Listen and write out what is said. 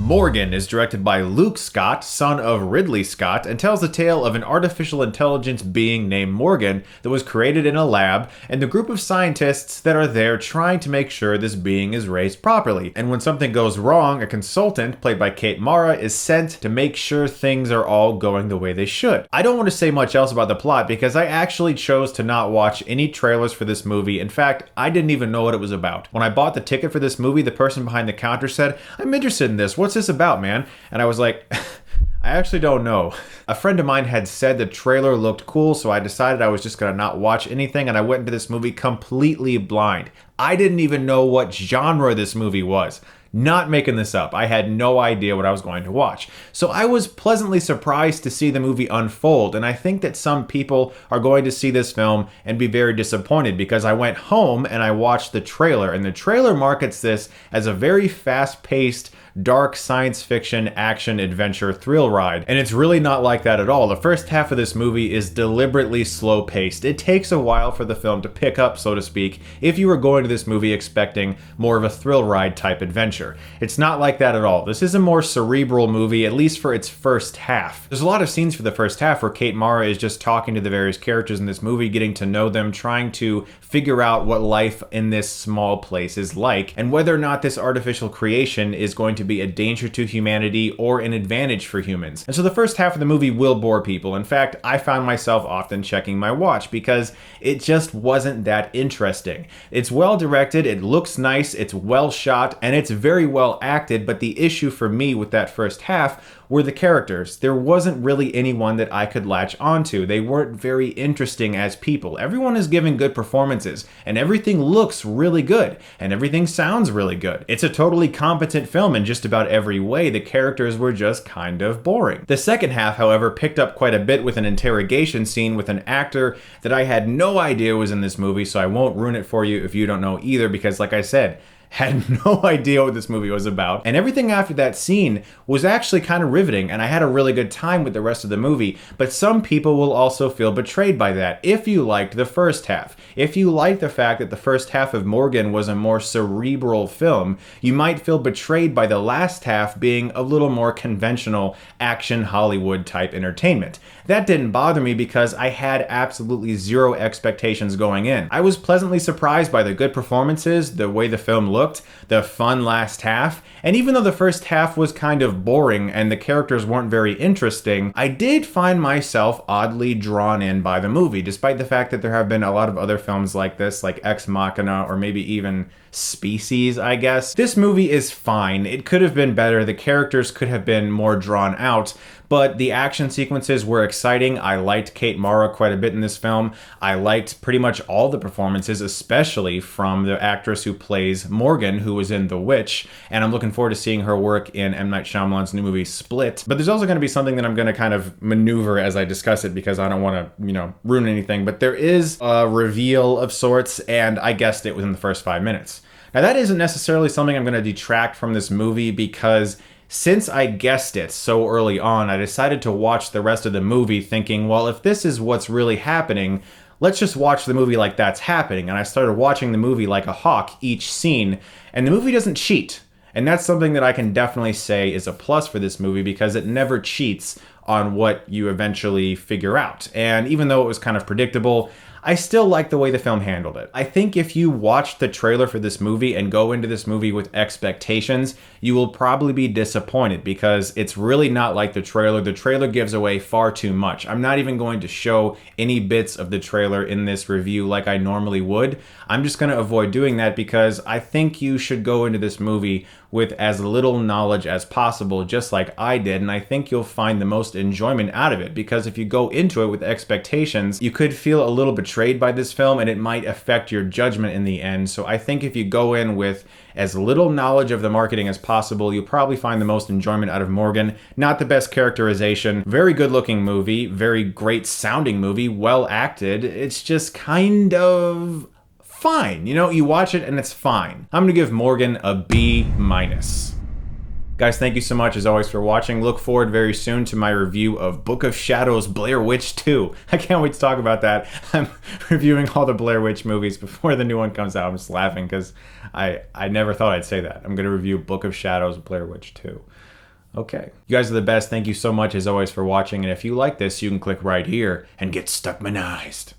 Morgan is directed by Luke Scott, son of Ridley Scott, and tells the tale of an artificial intelligence being named Morgan that was created in a lab and the group of scientists that are there trying to make sure this being is raised properly. And when something goes wrong, a consultant, played by Kate Mara, is sent to make sure things are all going the way they should. I don't want to say much else about the plot because I actually chose to not watch any trailers for this movie. In fact, I didn't even know what it was about. When I bought the ticket for this movie, the person behind the counter said, "I'm interested in this. What's this about, man?" And I was like, I actually don't know. A friend of mine had said the trailer looked cool, so I decided I was just gonna not watch anything, and I went into this movie completely blind. I didn't even know what genre this movie was. Not making this up. I had no idea what I was going to watch. So I was pleasantly surprised to see the movie unfold, and I think that some people are going to see this film and be very disappointed because I went home and I watched the trailer, and the trailer markets this as a very fast-paced, dark science fiction action adventure thrill ride, and it's really not like that at all. The first half of this movie is deliberately slow paced. It takes a while for the film to pick up, so to speak, if you were going to this movie expecting more of a thrill ride type adventure. It's not like that at all. This is a more cerebral movie, at least for its first half. There's a lot of scenes for the first half where Kate Mara is just talking to the various characters in this movie, getting to know them, trying to figure out what life in this small place is like, and whether or not this artificial creation is going to be a danger to humanity or an advantage for humans. And so the first half of the movie will bore people. In fact, I found myself often checking my watch because it just wasn't that interesting. It's well directed, it looks nice, it's well shot, and it's very well acted, but the issue for me with that first half were the characters. There wasn't really anyone that I could latch onto. They weren't very interesting as people. Everyone is giving good performances, and everything looks really good, and everything sounds really good. It's a totally competent film in just about every way. The characters were just kind of boring. The second half, however, picked up quite a bit with an interrogation scene with an actor that I had no idea was in this movie, so I won't ruin it for you if you don't know either, because like I said, had no idea what this movie was about. And everything after that scene was actually kind of riveting, and I had a really good time with the rest of the movie. But some people will also feel betrayed by that if you liked the first half. If you liked the fact that the first half of Morgan was a more cerebral film, you might feel betrayed by the last half being a little more conventional action Hollywood type entertainment. That didn't bother me because I had absolutely zero expectations going in. I was pleasantly surprised by the good performances, the way the film looked, the fun last half, and even though the first half was kind of boring and the characters weren't very interesting, I did find myself oddly drawn in by the movie, despite the fact that there have been a lot of other films like this, like Ex Machina or maybe even Species, I guess. This movie is fine. It could have been better. The characters could have been more drawn out, but the action sequences were exciting. I liked Kate Mara quite a bit in this film. I liked pretty much all the performances, especially from the actress who plays Morgan, who was in The Witch, and I'm looking forward to seeing her work in M. Night Shyamalan's new movie Split. But there's also going to be something that I'm going to kind of maneuver as I discuss it because I don't want to, ruin anything, but there is a reveal of sorts, and I guessed it within the first 5 minutes. Now, that isn't necessarily something I'm going to detract from this movie because since I guessed it so early on, I decided to watch the rest of the movie thinking, well, if this is what's really happening, let's just watch the movie like that's happening. And I started watching the movie like a hawk each scene, and the movie doesn't cheat. And that's something that I can definitely say is a plus for this movie because it never cheats on what you eventually figure out. And even though it was kind of predictable, I still like the way the film handled it. I think if you watch the trailer for this movie and go into this movie with expectations, you will probably be disappointed because it's really not like the trailer. The trailer gives away far too much. I'm not even going to show any bits of the trailer in this review like I normally would. I'm just going to avoid doing that because I think you should go into this movie with as little knowledge as possible, just like I did, and I think you'll find the most enjoyment out of it, because if you go into it with expectations, you could feel a little betrayed by this film, and it might affect your judgment in the end. So I think if you go in with as little knowledge of the marketing as possible, you'll probably find the most enjoyment out of Morgan. Not the best characterization, very good looking movie, very great sounding movie, well acted. It's just kind of fine. You watch it and it's fine. I'm gonna give Morgan a B-. Guys, thank you so much as always for watching. Look forward very soon to my review of Book of Shadows Blair Witch 2. I can't wait to talk about that. I'm reviewing all the Blair Witch movies before the new one comes out. I'm just laughing because I never thought I'd say that. I'm gonna review Book of Shadows Blair Witch 2. Okay. You guys are the best. Thank you so much as always for watching. And if you like this, you can click right here and get Stuckmanized.